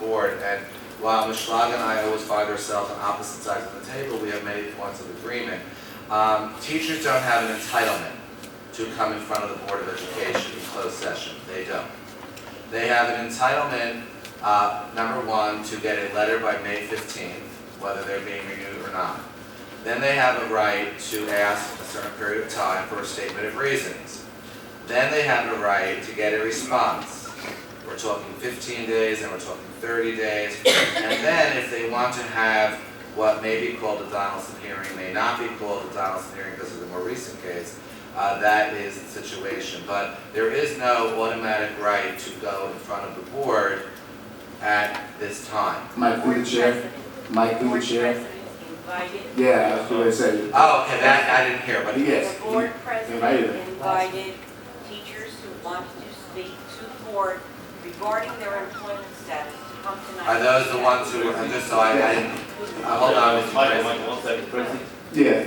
board. And while Ms. Schlag and I always find ourselves on opposite sides of the table, we have many points of agreement. Teachers don't have an entitlement to come in front of the Board of Education in closed session. They don't. They have an entitlement, number one, to get a letter by May 15th, whether they're being renewed or not. Then they have a right to ask a certain period of time for a statement of reasons. Then they have a right to get a response. We're talking 15 days and we're talking 30 days. And then if they want to have what may be called a Donaldson hearing, may not be called a Donaldson hearing because of the more recent case, that is the situation. But there is no automatic right to go in front of the board at this time. Mike, through the chair. Mike, through the chair. Yeah, that's what I said. Oh, okay, that I didn't hear, but yes. The board president invited teachers who wanted to speak to the board regarding their employment status to come tonight. are those the ones who were, just so I didn't, hold on, Mr. President. Yeah,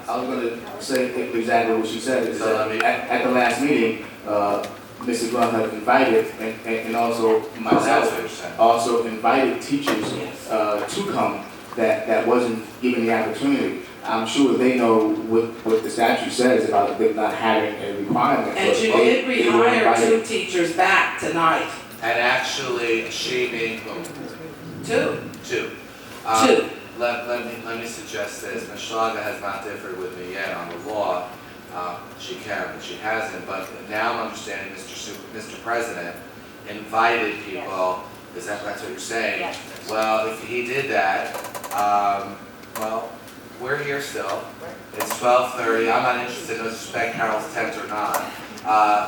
I was going to say exactly what she said. Is So that at the last meeting, Mr. Graham had invited, and also myself, also invited teachers to come that wasn't given the opportunity. I'm sure they know what the statute says about them not having a requirement. And you did rehire 2 teachers back tonight. And actually, she being whom? 2. Two. 2. Let me suggest this. Ms. Schlager has not differed with me yet on the law. She can, but she hasn't. But now I'm understanding Mr. President invited people. Is that's what you're saying? Yes. Well, if he did that, well, we're here still. It's 12:30. I'm not interested in respect Harold's tent or not.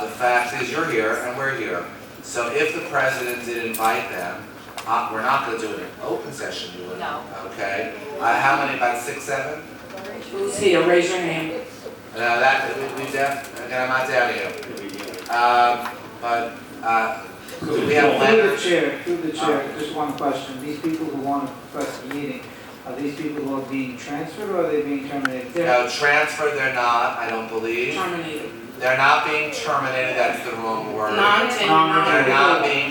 The fact is you're here and we're here. So if the president did invite them, we're not going to do it in open session, you would. No. Okay. How many? About 6, 7? Who's here? Raise your hand. Again, I'm not doubting you. Do we have Through the chair, just one question. These people who want to request a meeting, are these people who are being transferred or are they being terminated? No, transferred they're not, I don't believe. Terminated. They're not being terminated, that's the wrong word. Non-tenure,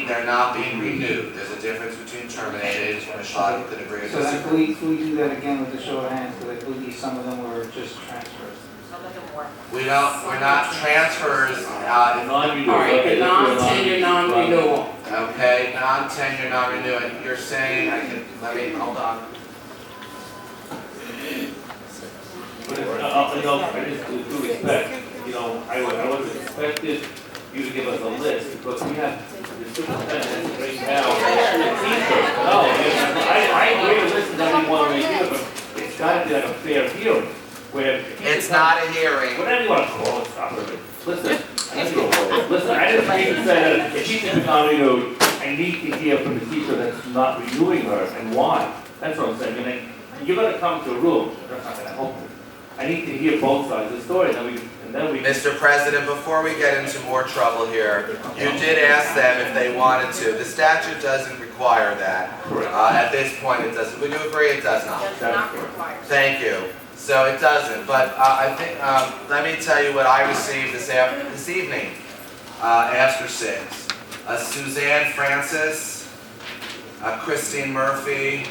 They're not being renewed. There's a difference between terminated, Ms. Schlager could agree with So then this. can we do that again with the show of hands, because I believe some of them were just transfers. Some of them were. We're not transfers, All right, the non-tenure, non-renewal. okay, non-tenure, non-renewing. You're saying, hold on. But I just with due respect, I was expected you to give us a list, because we have the superintendent right now. No, I agree to listen to everyone right here, but it's gotta be like a fair hearing, where. It's not a hearing. Whatever you wanna call it, stop it. Listen, I didn't mean to say that if teacher's not renewed, I need to hear from the teacher that's not renewing her and why. That's what I'm saying. You're gonna come to a room, that's not gonna help me. I need to hear both sides of the story, and then we. Mr. President, before we get into more trouble here, you did ask them if they wanted to. The statute doesn't require that. Correct. At this point, it doesn't. Would you agree it does not? Does not require. Thank you. So it doesn't, but I think, let me tell you what I received this evening after 6. Suzanne Francis, Christine Murphy,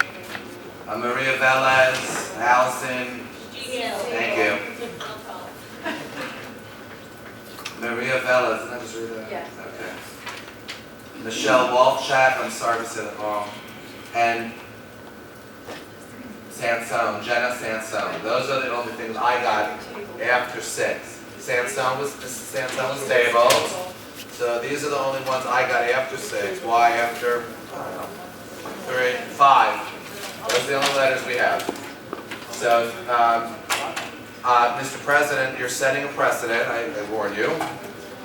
Maria Velez, Allison. Thank you. Maria Velez, didn't I just read that? Yes. Okay. Michelle Walchak, I'm sorry if I said it wrong, and Sansone, Jenna Sansone. Those are the only things I got after 6. Sansone was tabled. So these are the only ones I got after 6. Why after, I don't know, 3, 5. Those are the only letters we have. So, Mr. President, you're setting a precedent, I warn you.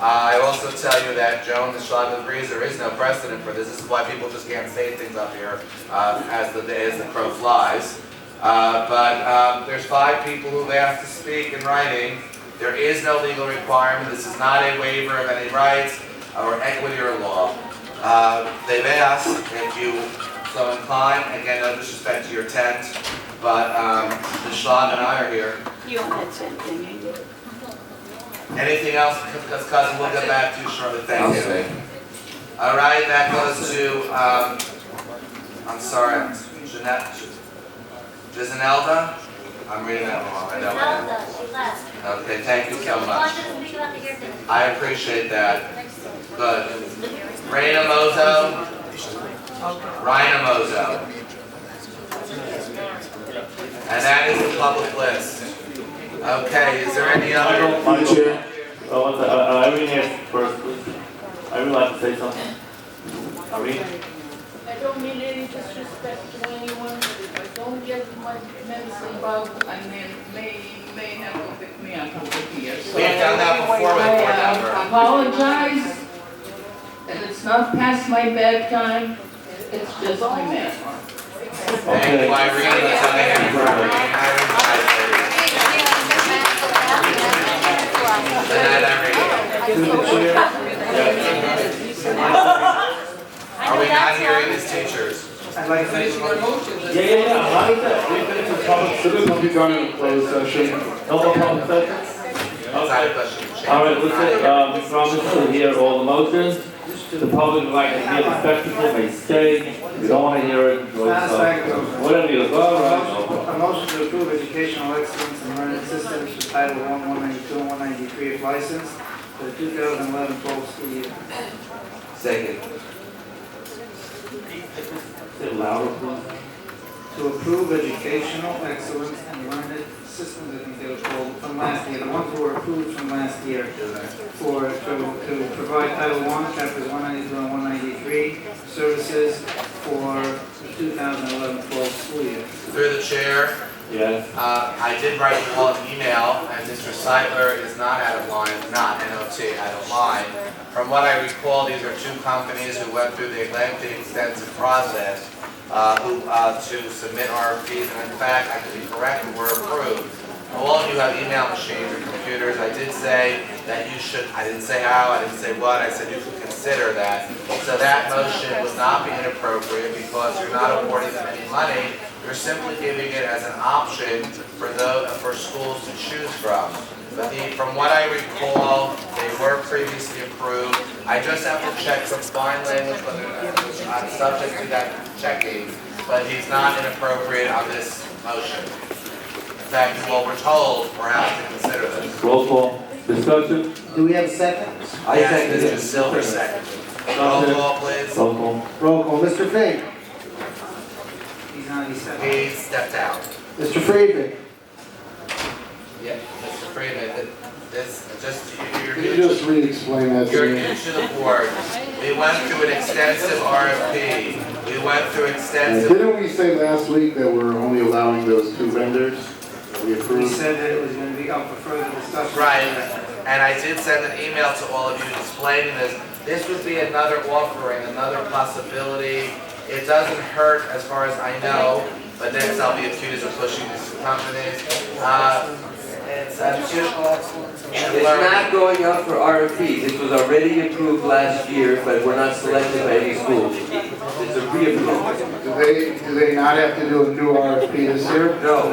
I also tell you that Joan, the Schlager agrees there is no precedent for this. This is why people just can't say things up here as the crow flies. But there's 5 people who've asked to speak in writing. There is no legal requirement. This is not a waiver of any rights or equity or law. They've asked if you so inclined. Again, no disrespect to your tent, but the Schlager and I are here. You don't say anything. Anything else, cousin, we'll get back to you shortly. Thank you. All right, that goes to I'm sorry, Jeanette, Gisnelda? I'm reading that wrong, I know. Zelda, she left. Okay, thank you so She much. wanted to speak about the air conditioning. I appreciate that. Good. Raina Mozo? Raina Mozo. And that is the public list. Okay, is there any other? Through the chair. Irene here first, please. I would like to say something. Irene? I don't mean any disrespect to anyone, but if I don't get my medicine bug, and then may have to pick me up over here. So We've done that before with board I member. apologize that it's not past my bedtime, it's just my mess. Thank you, Irene, let's have a hand for Irene. Good night, Irene. Through the chair, Are we not hearing these teachers? I'd like to make a motion. How is that? We finished the public, So this will be done in a closed session. no more public session? Outside question. All right, listen, we promise to hear all the motions. The public would like to hear the spectacle, may stay. If you don't want to hear it, go whatever you go, all right. A motion to approve educational excellence and learning systems for Title I, 192, and 193 of license for the 2011-12 school year. Second. Say it louder, please. To approve educational excellence and learning systems, I think they were called, from last year, the ones that were approved from last year, to provide Title I, chapters 192 and 193, services for the 2011-12 school year. Through the chair, Yes. I did write you all an email, and Mr. Seidler is not out of line, not N-O-T, out of line. From what I recall, these are two companies who went through the lengthy, extensive process to submit RFPs, and in fact, I could be correct, were approved. All of you have email machines or computers. I did say that you should, I didn't say how, I didn't say what, I said you could consider that. So that motion would not be inappropriate because you're not awarding them any money. You're simply giving it as an option for schools to choose from. But from what I recall, they were previously approved. I just have to check some fine language, whether I'm subject to that checking, but he's not inappropriate on this motion. In fact, what we're told, we're having to consider this. Roll call. Discussion? Do we have a second? I second it. Mr. Silver second. Roll call, please. Roll call. Roll call. Mr. Fink? He's not, he's second. He stepped out. Mr. Friedman? Yeah, Mr. Freeman, this, just, you're Can you new just re-explain that You're to new me? to the board. We went through an extensive RFP. We went through And extensive, didn't we say last week that we're only allowing those two vendors? We We approved? said that it was going to be up for further discussion. right, and I did send an email to all of you explaining this. This would be another offering, another possibility. It doesn't hurt as far as I know, but next I'll be accused of pushing these companies. It's It's not going out for RFP. This was already approved last year, but we're not selected by any school. It's a reapproval. Do they not have to do a new RFP this year? No.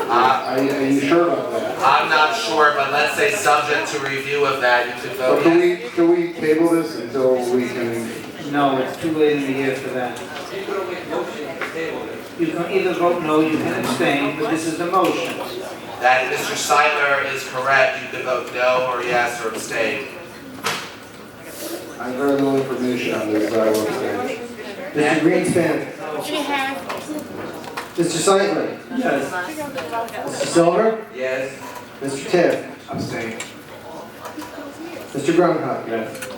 Are you sure about that? I'm not sure, but let's say subject to review of that, you could So vote can yes. we table this until we can, No, it's too late in the year for that. You can either vote no, you can abstain, but this is the motion. That Mr. Seidler is correct, you could vote no or yes or abstain. I have very little information on this, I will say. Mr. Greenspan? Mr. Seidler? Yes. Mr. Silver? Yes. Mr. Tiff? Abstain. Mr. Grunhut? Yes.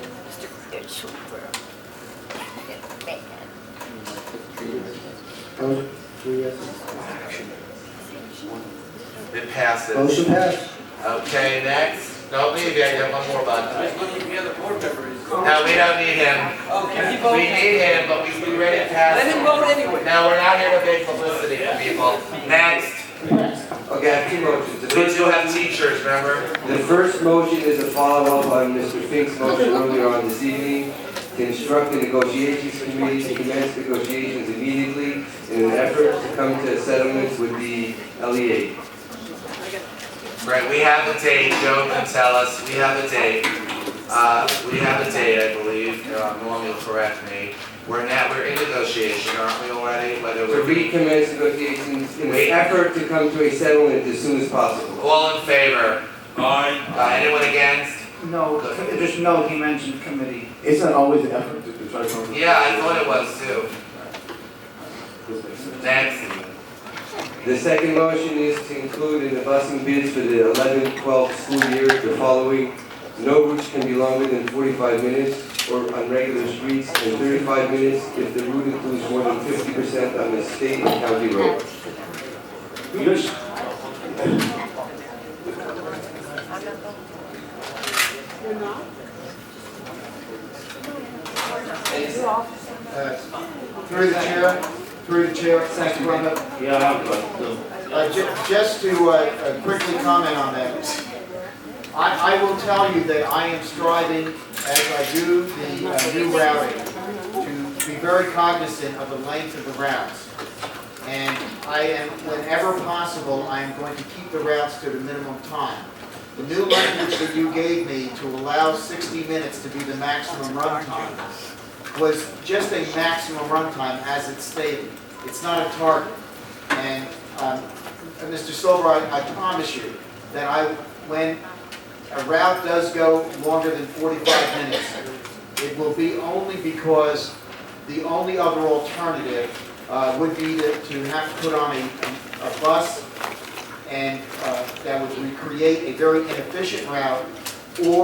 Motion, 3 yeses. It passes. Motion passed. Okay, next. Don't leave yet, you have one more, bud. No, we don't need him. We need him, but we ready to pass. Let him vote anyway. No, we're not here to make publicity for people. Next. Okay, I have two motions. The We first do have motion- teachers, remember? The first motion is a follow-up on Mr. Fink's motion earlier on this evening to instruct the negotiations committee to commence negotiations immediately in an effort to come to settlements with the LEA. Right, we have the date, Joe can tell us, we have the date. We have the date, I believe, Norm will correct me. we're in negotiation, aren't we already, whether To we're. recommence negotiations in an effort to come to a settlement as soon as possible. All in favor? Aye. Anyone against? No, just note, he mentioned committee. It's not always an effort to try to come. Yeah, I thought it was too. Next. The second motion is to include in the busing bids for the 11-12 school year the following: no routes can be longer than 45 minutes or on regular streets, and 35 minutes if the route includes more than 50% on the state and county road. Through the chair, thank you, Brenda. Yeah, I have one. Just to quickly comment on that, I will tell you that I am striving, as I do the new routing, to be very cognizant of the length of the routes. And I am, whenever possible, I am going to keep the routes to the minimum time. The new language that you gave me to allow 60 minutes to be the maximum run time was just a maximum run time as it's stated. It's not a target. And Mr. Silver, I promise you that when a route does go longer than 45 minutes, it will be only because the only other alternative would be to have to put on a bus, and that would create a very inefficient route, or